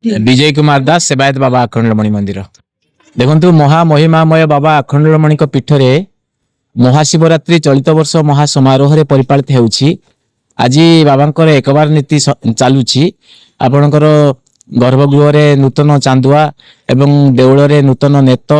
विजय कुमार दास सेवायत बाबा अखंडमणि मंदिर देखु महामहिमामय बाबा अखंडमणि पीठ में महाशिवरात्रि चलित वर्ष महासमारोह परिपालित होउछि। आज बाबा एक बार नीति चलुछि। आपणकर गर्भगृह रे नूतन चांदुआ एवं देउल रे नूतन नेत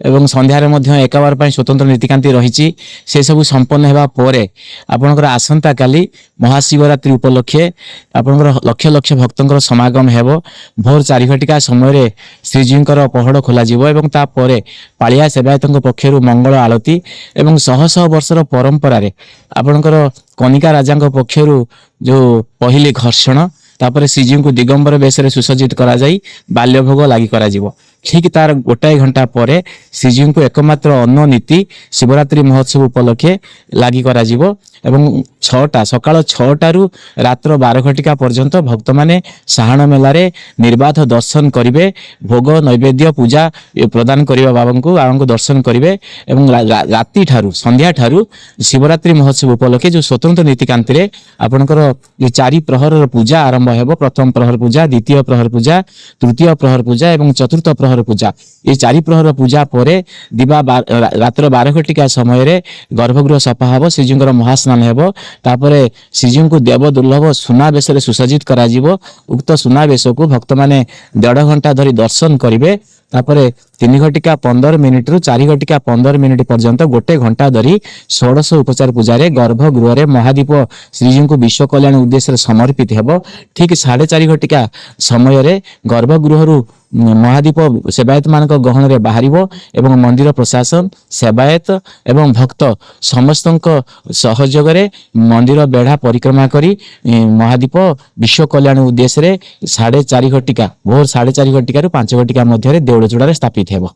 एवं संध्यारे मध्य एकाबार पई स्वतंत्र नीतिकांति रही से सब संपन्न हेबा परे आपणकर आसंता काली महाशिवरात्रि उपलक्षे आपणकर लक्ष लक्ष भक्तंकर समागम हेबो। भोर 4 घटिका समय रे श्रीजींकर पहड़ खोला जिवो एवं ता परे पालिया सेवायतंक पक्षरु मंगल आलती एवं शह शह वर्षर परंपरा रे आपणकर कनिका राजांक पक्षरु जो पहिले घर्षण तापर श्रीजी को दिगंबर बेश सुसज्जित करा जाई बाल्य भोग लागि करा जिवो। ठीक तार गोटाए घंटा परे श्रीजी को एकमात्र अन्न नीति शिवरात्रि महोत्सव उपलक्षे लागि करा जिवो एवं 6टा सकाळ 6टा रु रात्र 12 घटिका पर्यंत भक्त माने साहाण मेलारे निर्बाध दर्शन करिवे। भोग नैवेद्य पूजा प्रदान करिवा बाबा को दर्शन करिवे एवं राति ठारू संध्या ठारू शिवरात्रि महोत्सव उपलक्षे जो स्वतंत्र नीतिकांति रे आपनकर जे 4 प्रहर पूजा आरंभ हेबो। प्रथम प्रहर पूजा, द्वितीय प्रहर पूजा, तृतीय प्रहर पूजा एवं चतुर्थ प्रहर पूजा। ये 4 प्रहर पूजा परे दिवा रात्र 12 घटिका समय रे गर्भगृह सफा हबो। श्रीजींकर महास्नान हेबो। तापरे श्रीजी को देव दुर्लभ सुना बेश सुसज्जित करा जिवो। उक्त सुना बेश को भक्त माने 1.5 घंटा धरी दर्शन करिवे। तापरे 3 घटिका 15 मिनिट रु 4 घटिका 15 मिनिट पर्यंत गोटे घंटा धरी षोडश उपचार पूजा रे गर्भगृह रे महादीप श्रीजी को विश्व कल्याण उद्देश्य समर्पित हेबो। ठीक 4:30 घटिका समय रे गर्भगृह रु महादीप सेवायत मान गहन रे बाहरिबो एवं मंदिर प्रशासन सेवायत एवं भक्त समस्त सहयोग रे मंदिर बेढ़ा परिक्रमा करी महादीप विश्व कल्याण उद्देश्य रे 4:30 घटिका भोर 4:30 घटिका रु 5 घटिका मध्य देउल चूड़ा स्थापित हेबो।